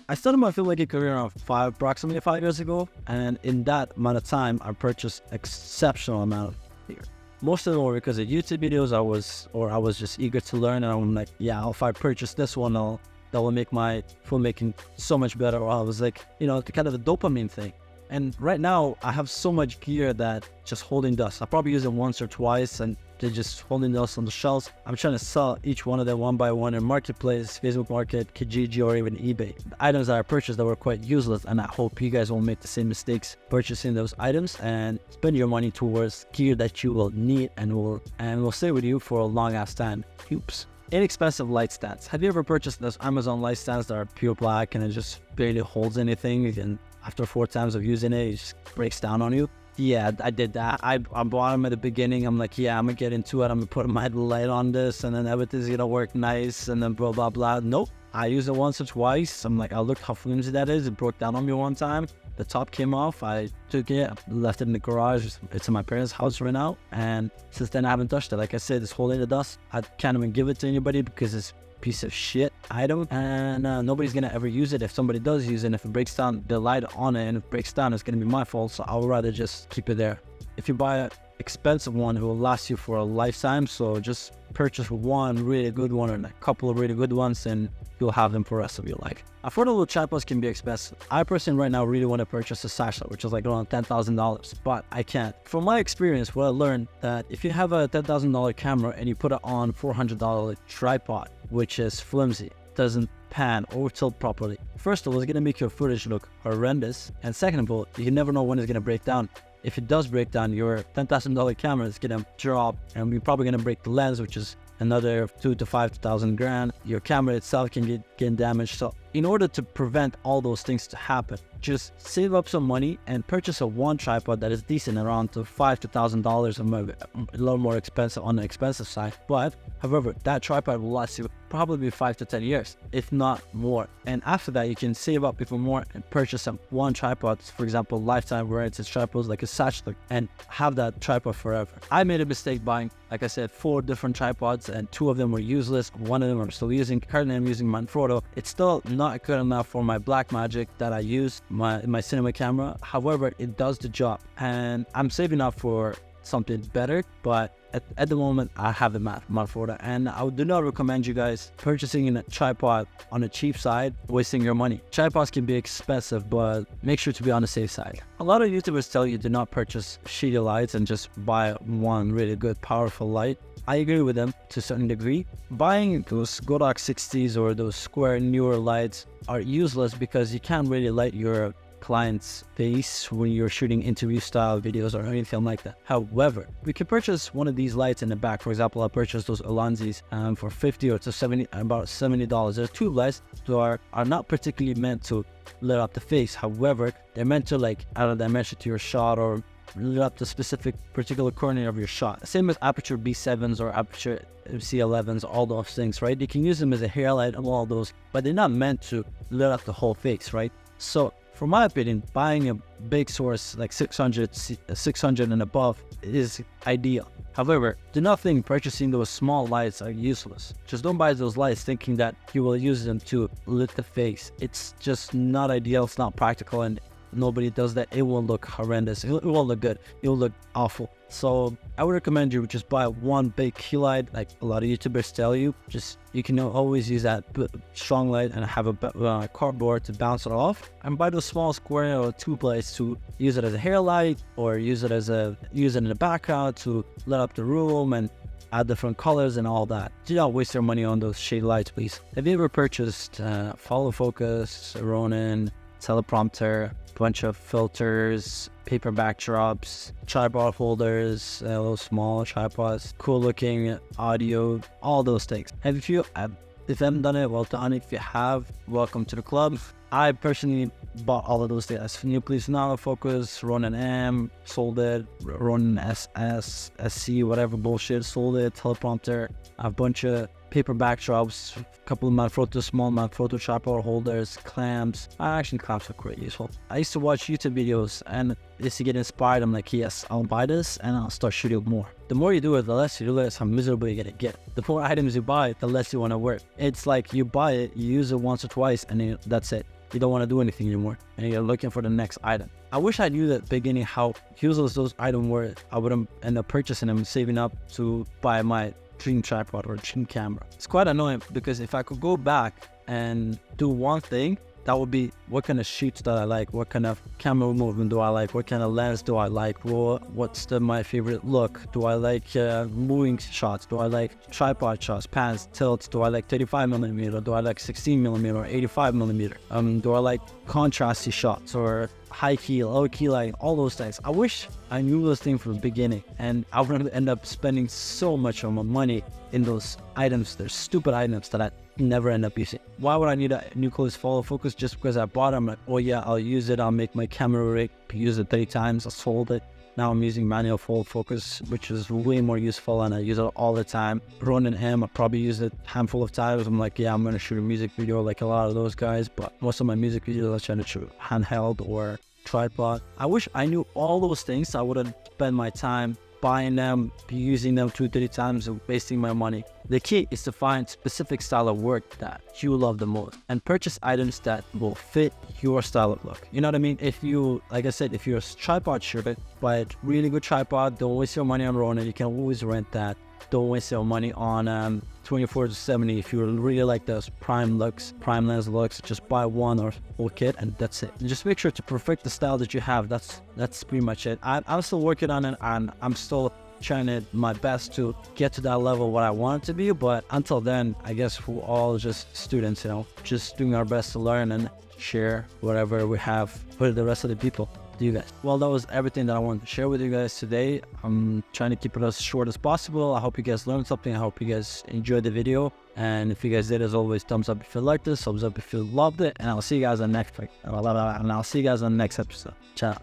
I started my filmmaking career around approximately 5 years ago, and in that amount of time, I purchased exceptional amount of gear. Most of them were because of YouTube videos. I was just eager to learn, and I'm like, yeah, if I purchase this one, that will make my filmmaking so much better. Or I was like, the kind of the dopamine thing. And right now, I have so much gear that just holding dust. I probably use it once or twice, and they're just holding dust on the shelves. I'm trying to sell each one of them one by one in Marketplace, Facebook Market, Kijiji, or even eBay. The items that I purchased that were quite useless, and I hope you guys won't make the same mistakes purchasing those items and spend your money towards gear that you will need and will stay with you for a long ass time. Oops. Inexpensive light stands. Have you ever purchased those Amazon light stands that are pure black and it just barely holds anything, and after 4 times of using it, it just breaks down on you? Yeah, I did that. I bought them at the beginning. I'm like, yeah, I'm gonna get into it. I'm gonna put my light on this, and then everything's gonna work nice, and then blah, blah, blah. Nope. I used it once or twice. I'm like, I looked how flimsy that is. It broke down on me one time. The top came off. I took it, left it in the garage. It's in my parents' house right now. And since then, I haven't touched it. Like I said, it's holding the dust. I can't even give it to anybody because it's piece of shit item, and nobody's gonna ever use it. If somebody does use it, and if it breaks down, the light on it, and if it breaks down, it's gonna be my fault. So I would rather just keep it there. If you buy an expensive one, it will last you for a lifetime. So just purchase one really good one or a couple of really good ones, and you'll have them for the rest of your life. Affordable tripods can be expensive. I personally right now really want to purchase a satellite, which is like around $10,000, but I can't. From my experience, what I learned that if you have a $10,000 camera and you put it on $400 tripod, which is flimsy, doesn't pan or tilt properly, first of all, it's going to make your footage look horrendous, and second of all, you never know when it's going to break down. If it does break down, your $10,000 camera is going to drop, and you're probably going to break the lens, which is another 2 to 5,000 grand. Your camera itself can get damaged. So in order to prevent all those things to happen, just save up some money and purchase a one tripod that is decent, around to $5,000 to $1,000, or maybe a little more expensive on the expensive side. But however, that tripod will last you probably 5 to 10 years, if not more. And after that, you can save up even more and purchase one tripod, for example, lifetime warranty tripods like a satellite, and have that tripod forever. I made a mistake buying, like I said, 4 different tripods, and 2 of them were useless. One of them I'm still using. Currently, I'm using Manfrotto. It's still not good enough for my Blackmagic that I use my cinema camera. However, it does the job, and I'm saving up for something better, but at the moment I have the Manfrotto, and I do not recommend you guys purchasing a tripod on a cheap side, wasting your money. Tripods can be expensive, but make sure to be on the safe side. A lot of YouTubers tell you do not purchase shitty lights and just buy one really good powerful light. I agree with them to a certain degree. Buying those Godox 60s or those square newer lights are useless because you can't really light your client's face when you're shooting interview style videos or anything like that. However, we can purchase one of these lights in the back. For example, I purchased those Alonzis for $50 or to $70, about $70. They're tube lights that are not particularly meant to lit up the face. However, they're meant to add a dimension to your shot or lit up the specific particular corner of your shot. Same as aperture B7s or aperture C11s, all those things, right? You can use them as a hair light and all those, but they're not meant to lit up the whole face, right? So for my opinion, buying a big source like 600 and above is ideal. However, do not think purchasing those small lights are useless. Just don't buy those lights thinking that you will use them to lit the face. It's just not ideal, it's not practical, and nobody does that. It will look horrendous. It won't look good. It will look awful. So I would recommend you just buy one big key light, like a lot of YouTubers tell you. You can always use that strong light and have a cardboard to bounce it off, and buy those small square or tube lights to use it as a hair light, or use it in the background to light up the room and add different colors and all that. Do not waste your money on those shade lights, please. Have you ever purchased follow focus, Ronin, teleprompter, bunch of filters, paper backdrops, tripod holders, those small tripods, cool looking audio, all those things? If you haven't done it, well done. If you have, welcome to the club. I personally bought all of those things. New Police Now, Focus, Ronin M, sold it, Ronin SS, SC, whatever bullshit, sold it, teleprompter, a bunch of paper backdrops, a couple of small Manfrotto tripod holders, clamps. Actually, clamps are quite useful. I used to watch YouTube videos and just to get inspired, I'm like, yes, I'll buy this and I'll start shooting more. The more you do it, the less you realize how miserable you're gonna get. The more items you buy, the less you want to work. It's like you buy it, you use it once or twice, and that's it. you don't want to do anything anymore and you're looking for the next item. I wish I knew at the beginning how useless those items were. I wouldn't end up purchasing them and saving up to buy my dream tripod or dream camera. It's quite annoying because if I could go back and do one thing, that would be what kind of shoots that I like, what kind of camera movement do I like, what kind of lens do I like, what's my favorite look, do I like moving shots, do I like tripod shots, pans, tilts, do I like 35mm, do I like 16mm or 85mm, do I like contrasty shots or high key, low key lighting, all those things. I wish I knew those things from the beginning, and I wouldn't end up spending so much of my money in those items. They're stupid items that I never end up using. Why would I need a nucleus follow focus just because I bought it? I'm like, oh yeah, I'll use it. I'll make my camera rig, use it 30 times. I'll sold it. Now I'm using manual follow focus, which is way more useful, and I use it all the time. Ronin M, I probably use it a handful of times. I'm like, yeah, I'm gonna shoot a music video like a lot of those guys, but most of my music videos I try to shoot handheld or tripod. I wish I knew all those things. I wouldn't spend my time buying them, using them 2-3 times, and wasting my money. The key is to find specific style of work that you love the most and purchase items that will fit your style of look. You know what I mean? If you, like I said, if you're a tripod shooter, buy a really good tripod. Don't waste your money on Ronin. You can always rent that. Don't waste your money on 24-70. If you really like those prime lens looks, just buy one or full kit and that's it. And just make sure to perfect the style that you have. That's pretty much it. I'm still working on it, and I'm still trying my best to get to that level what I want it to be. But until then, I guess we're all just students, you know, just doing our best to learn and share whatever we have with the rest of the people. You guys. Well, that was everything that I wanted to share with you guys today. I'm trying to keep it as short as possible. I hope you guys learned something. I hope you guys enjoyed the video. And if you guys did, as always, thumbs up if you liked this, thumbs up if you loved it. And I'll see you guys on the next episode. Ciao.